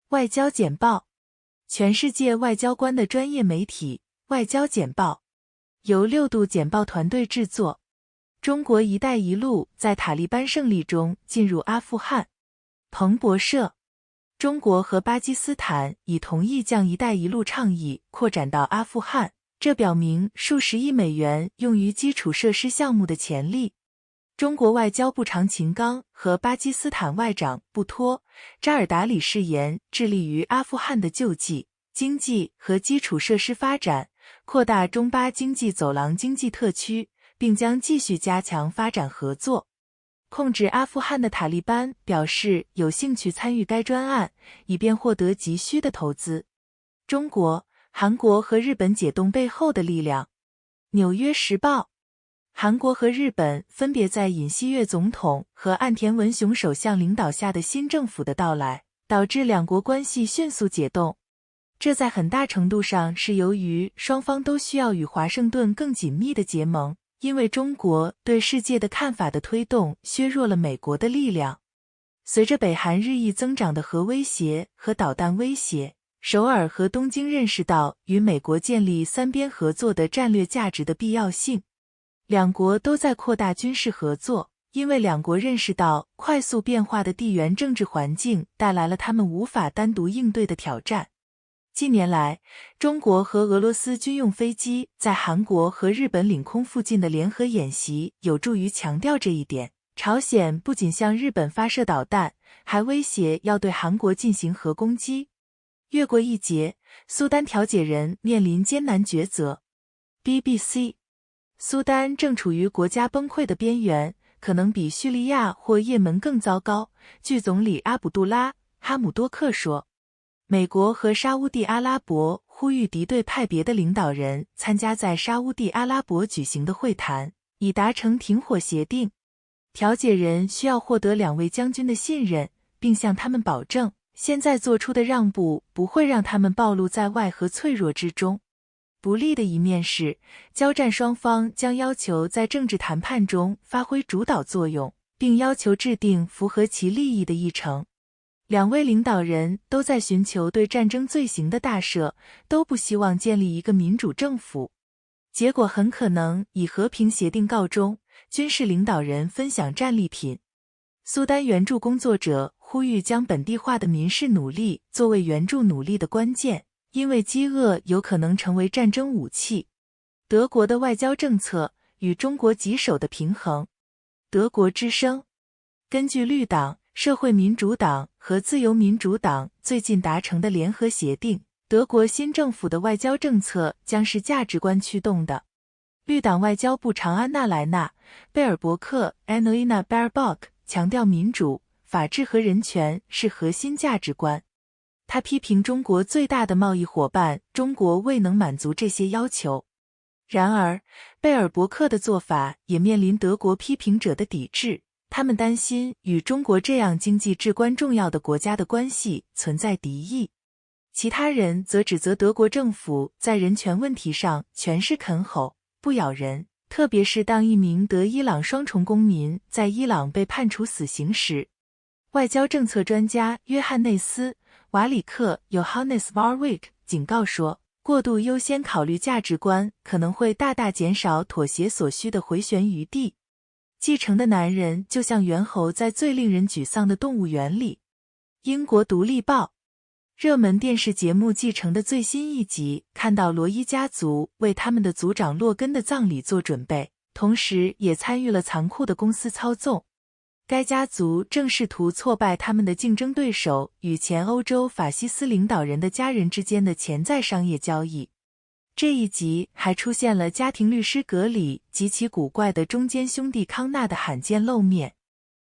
外交简报，全世界外交官的专业媒体，外交简报，由6度简报团队制作。中国“一带一路”在塔利班胜利中进入阿富汗。彭博社，中国和巴基斯坦已同意将“一带一路”倡议扩展到阿富汗，这表明数十亿美元用于基础设施项目的潜力。中国外交部长秦刚和巴基斯坦外长布托·扎尔达里誓言致力于阿富汗的救济、经济和基础设施发展，扩大中巴经济走廊经济特区，并将继续加强发展合作。控制阿富汗的塔利班表示有兴趣参与该专案，以便获得急需的投资。中国、韩国和日本解冻背后的力量。纽约时报，韩国和日本分别在尹锡悦总统和岸田文雄首相领导下的新政府的到来，导致两国关系迅速解冻。这在很大程度上是由于双方都需要与华盛顿更紧密的结盟，因为中国对世界的看法的推动削弱了美国的力量。随着北韩日益增长的核威胁和导弹威胁，首尔和东京认识到与美国建立三边合作的战略价值的必要性。两国都在扩大军事合作，因为两国认识到快速变化的地缘政治环境带来了他们无法单独应对的挑战。近年来，中国和俄罗斯军用飞机在韩国和日本领空附近的联合演习有助于强调这一点。朝鲜不仅向日本发射导弹，还威胁要对韩国进行核攻击。越过一劫，苏丹调解人面临艰难抉择。BBC， 苏丹正处于国家崩溃的边缘，可能比叙利亚或也门更糟糕，据总理阿卜杜拉·哈姆多克说。美国和沙乌地阿拉伯呼吁敌对派别的领导人参加在沙乌地阿拉伯举行的会谈，以达成停火协定。调解人需要获得两位将军的信任，并向他们保证，现在做出的让步不会让他们暴露在外和脆弱之中。不利的一面是，交战双方将要求在政治谈判中发挥主导作用，并要求制定符合其利益的议程。两位领导人都在寻求对战争罪行的大赦，都不希望建立一个民主政府。结果很可能以和平协定告终，军事领导人分享战利品。苏丹援助工作者呼吁将本地化的民事努力作为援助努力的关键，因为饥饿有可能成为战争武器。德国的外交政策与中国棘手的平衡。德国之声，根据绿党、社会民主党和自由民主党最近达成的联合协定，德国新政府的外交政策将是价值观驱动的。绿党外交部长安娜莱娜·贝尔伯克 Annalena Baerbock 强调民主、法治和人权是核心价值观。他批评中国最大的贸易伙伴中国未能满足这些要求。然而，贝尔伯克的做法也面临德国批评者的抵制。他们担心与中国这样经济至关重要的国家的关系存在敌意。其他人则指责德国政府在人权问题上全是啃吼，不咬人，特别是当一名德伊朗双重公民在伊朗被判处死刑时。外交政策专家约翰内斯·瓦里克 Johannes Warwick 警告说，过度优先考虑价值观可能会大大减少妥协所需的回旋余地。继承的男人就像猿猴在最令人沮丧的动物园里。英国独立报，热门电视节目《继承》的最新一集看到罗伊家族为他们的族长洛根的葬礼做准备，同时也参与了残酷的公司操纵。该家族正试图挫败他们的竞争对手与前欧洲法西斯领导人的家人之间的潜在商业交易。这一集还出现了家庭律师格里及其古怪的中间兄弟康纳的罕见露面。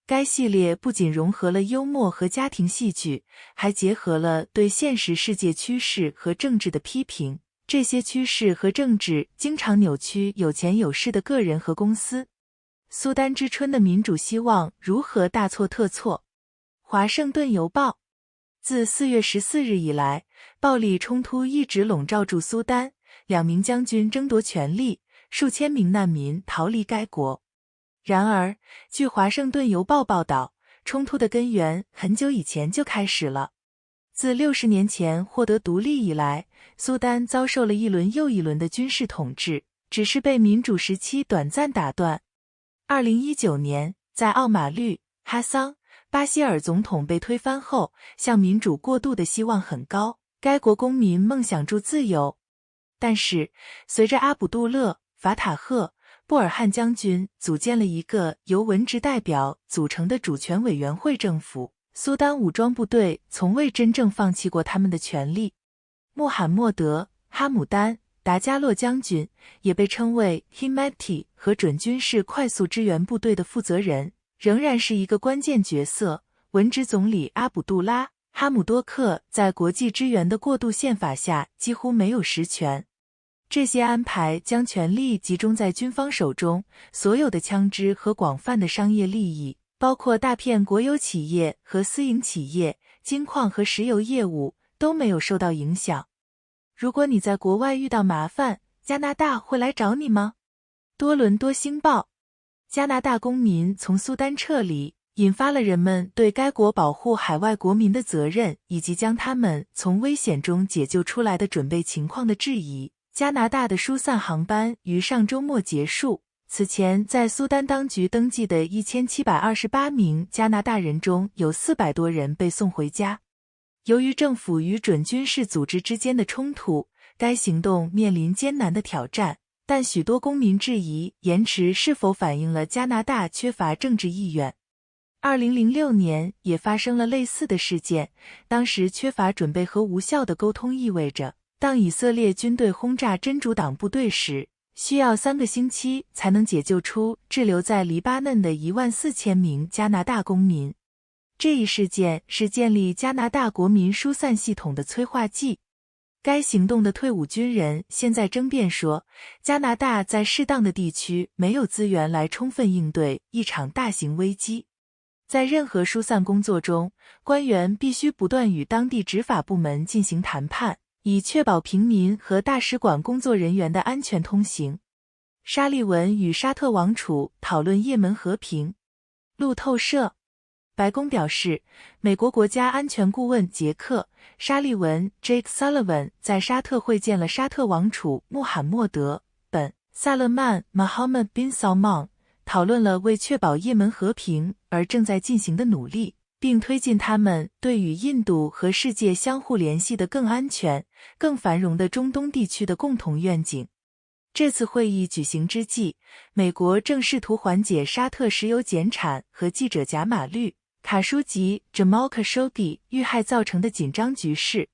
该系列不仅融合了幽默和家庭戏剧，还结合了对现实世界趋势和政治的批评。这些趋势和政治经常扭曲有钱有势的个人和公司。苏丹之春的民主希望如何大错特错？华盛顿邮报，自4月14日以来，暴力冲突一直笼罩住苏丹。2名将军争夺权力，数千名难民逃离该国。然而，据华盛顿邮报报道，冲突的根源很久以前就开始了。自60年前获得独立以来，苏丹遭受了一轮又一轮的军事统治，只是被民主时期短暂打断。2019年，在奥马绿·哈桑·巴希尔总统被推翻后，向民主过渡的希望很高，该国公民梦想住自由。但是，随着阿卜杜勒·法塔赫·布尔汉将军组建了一个由文职代表组成的主权委员会政府，苏丹武装部队从未真正放弃过他们的权利。穆罕默德·哈姆丹·达加洛将军也被称为 Himeti 和准军事快速支援部队的负责人，仍然是一个关键角色。文职总理阿卜杜拉·哈姆多克在国际支援的过渡宪法下几乎没有实权。这些安排将权力集中在军方手中，所有的枪支和广泛的商业利益，包括大片国有企业和私营企业、金矿和石油业务都没有受到影响。如果你在国外遇到麻烦，加拿大会来找你吗？多伦多星报：加拿大公民从苏丹撤离，引发了人们对该国保护海外国民的责任以及将他们从危险中解救出来的准备情况的质疑。加拿大的疏散航班于上周末结束。此前，在苏丹当局登记的1728名加拿大人中，有400多人被送回家。由于政府与准军事组织之间的冲突，该行动面临艰难的挑战，但许多公民质疑延迟是否反映了加拿大缺乏政治意愿。2006年也发生了类似的事件，当时缺乏准备和无效的沟通意味着，当以色列军队轰炸真主党部队时，需要3个星期才能解救出滞留在黎巴嫩的14000名加拿大公民。这一事件是建立加拿大国民疏散系统的催化剂。该行动的退伍军人现在争辩说，加拿大在适当的地区没有资源来充分应对一场大型危机。在任何疏散工作中，官员必须不断与当地执法部门进行谈判，以确保平民和大使馆工作人员的安全通行。沙利文与沙特王储讨论也门和平。路透社：白宫表示，美国国家安全顾问杰克·沙利文 （Jake Sullivan） 在沙特会见了沙特王储穆罕默德·本·萨勒曼 （Mohammed bin Salman），讨论了为确保也门和平而正在进行的努力，并推进他们对与印度和世界相互联系的更安全、更繁荣的中东地区的共同愿景。这次会议举行之际，美国正试图缓解沙特石油减产和记者贾马绿·卡舒吉 Jamal Khashoggi 遇害造成的紧张局势。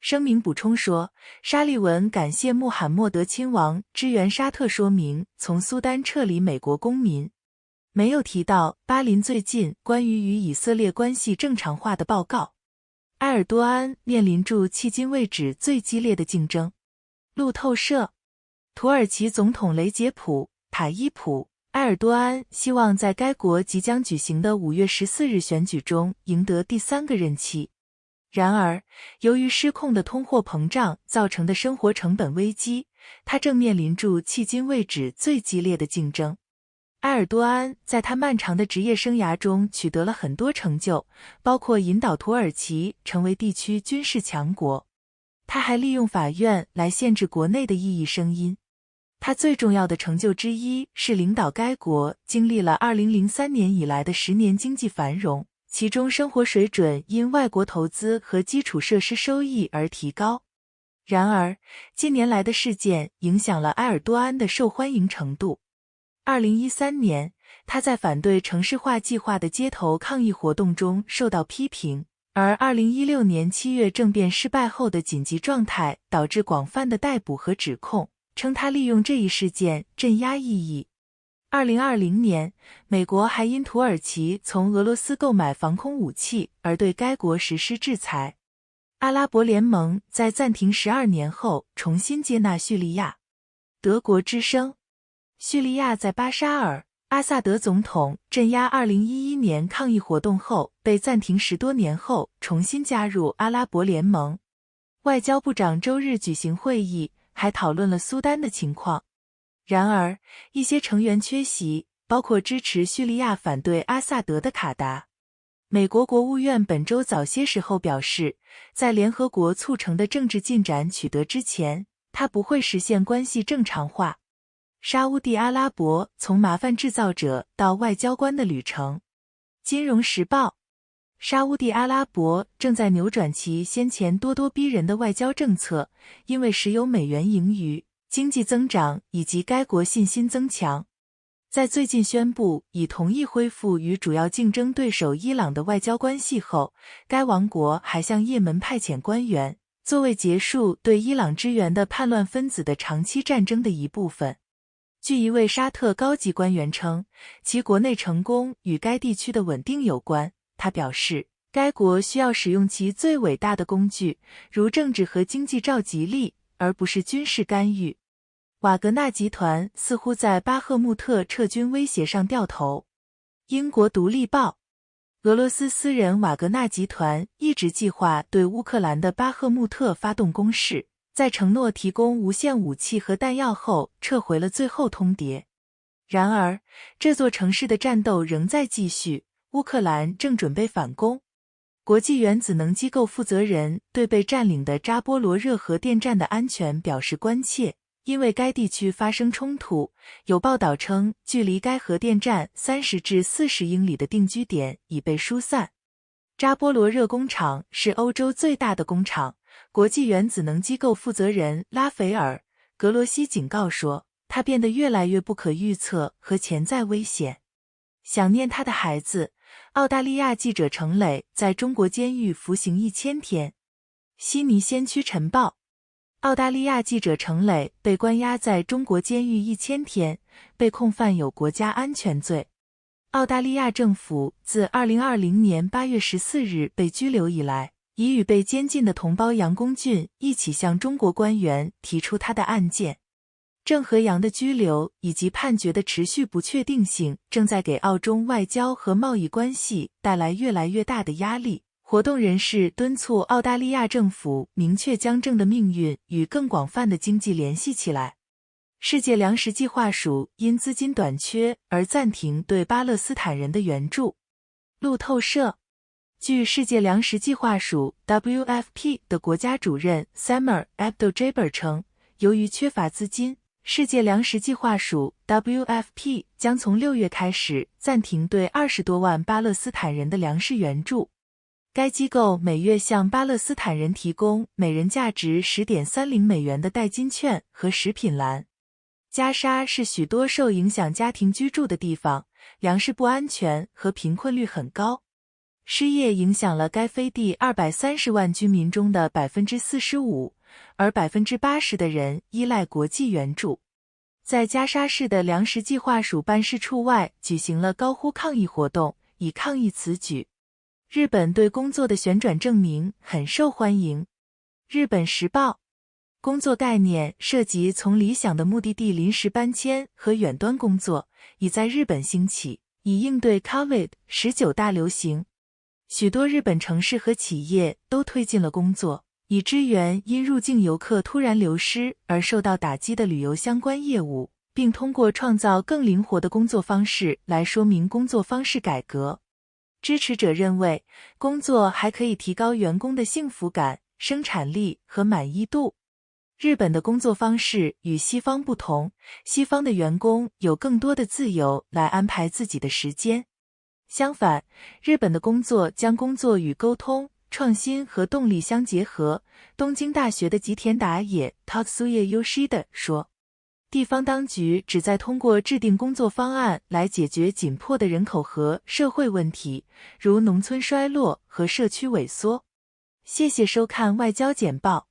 声明补充说，沙利文感谢穆罕默德亲王支援沙特说明从苏丹撤离美国公民，没有提到巴林最近关于与以色列关系正常化的报告。埃尔多安面临住迄今为止最激烈的竞争。路透社：土耳其总统雷杰普·塔伊普·埃尔多安希望在该国即将举行的5月14日选举中赢得第3个任期。然而，由于失控的通货膨胀造成的生活成本危机，他正面临住迄今为止最激烈的竞争。埃尔多安在他漫长的职业生涯中取得了很多成就，包括引导土耳其成为地区军事强国。他还利用法院来限制国内的异议声音。他最重要的成就之一是领导该国经历了2003年以来的10年经济繁荣，其中生活水准因外国投资和基础设施收益而提高。然而，近年来的事件影响了埃尔多安的受欢迎程度。2013年，他在反对城市化计划的街头抗议活动中受到批评，而2016年7月政变失败后的紧急状态导致广泛的逮捕和指控，称他利用这一事件镇压异议。2020年，美国还因土耳其从俄罗斯购买防空武器而对该国实施制裁。阿拉伯联盟在暂停12年后重新接纳叙利亚。德国之声：叙利亚在巴沙尔·阿萨德总统镇压2011年抗议活动后被暂停10多年后重新加入阿拉伯联盟。外交部长周日举行会议，还讨论了苏丹的情况。然而，一些成员缺席，包括支持叙利亚反对阿萨德的卡达。美国国务院本周早些时候表示，在联合国促成的政治进展取得之前，它不会实现关系正常化。沙烏地阿拉伯从麻烦制造者到外交官的旅程。金融时报，沙烏地阿拉伯正在扭转其先前咄咄逼人的外交政策，因为时有美元盈余、经济增长以及该国信心增强。在最近宣布已同意恢复与主要竞争对手伊朗的外交关系后，该王国还向也门派遣官员，作为结束对伊朗支援的叛乱分子的长期战争的一部分。据一位沙特高级官员称，其国内成功与该地区的稳定有关。他表示，该国需要使用其最伟大的工具，如政治和经济召集力，而不是军事干预。瓦格纳集团似乎在巴赫穆特撤军威胁上掉头。英国独立报，俄罗斯私人瓦格纳集团一直计划对乌克兰的巴赫穆特发动攻势，在承诺提供无限武器和弹药后撤回了最后通牒。然而，这座城市的战斗仍在继续，乌克兰正准备反攻。国际原子能机构负责人对被占领的扎波罗热核电站的安全表示关切，因为该地区发生冲突。有报道称，距离该核电站30至40英里的定居点已被疏散。扎波罗热工厂是欧洲最大的工厂，国际原子能机构负责人拉斐尔·格罗西警告说，它变得越来越不可预测和潜在危险。想念他的孩子，澳大利亚记者程磊在中国监狱服刑1000天。悉尼先驱晨报，澳大利亚记者程磊被关押在中国监狱1000天，被控犯有国家安全罪。澳大利亚政府自2020年8月14日被拘留以来，已与被监禁的同胞杨公俊一起向中国官员提出他的案件。郑和杨的拘留以及判决的持续不确定性，正在给澳中外交和贸易关系带来越来越大的压力。活动人士敦促澳大利亚政府明确将郑的命运与更广泛的经济联系起来。世界粮食计划署因资金短缺而暂停对巴勒斯坦人的援助。路透社，据世界粮食计划署 WFP 的国家主任 Samer Abdul-Jabbar 称，由于缺乏资金，世界粮食计划署 WFP 将从6月开始暂停对20多万巴勒斯坦人的粮食援助。该机构每月向巴勒斯坦人提供每人价值 10.30 美元的代金券和食品篮。加沙是许多受影响家庭居住的地方，粮食不安全和贫困率很高。失业影响了该飞地230万居民中的 45%， 而 80% 的人依赖国际援助。在加沙市的粮食计划署办事处外举行了高呼抗议活动，以抗议此举。日本对工作的旋转证明很受欢迎。日本时报，工作概念涉及从理想的目的地临时搬迁和远端工作，已在日本兴起，以应对 COVID-19 大流行。许多日本城市和企业都推进了工作，以支援因入境游客突然流失而受到打击的旅游相关业务，并通过创造更灵活的工作方式来说明工作方式改革。支持者认为，工作还可以提高员工的幸福感、生产力和满意度。日本的工作方式与西方不同，西方的员工有更多的自由来安排自己的时间。相反，日本的工作将工作与沟通、创新和动力相结合。东京大学的吉田达也 Tatsuya Yoshida 说，地方当局旨在通过制定工作方案来解决紧迫的人口和社会问题，如农村衰落和社区萎缩。谢谢收看外交简报。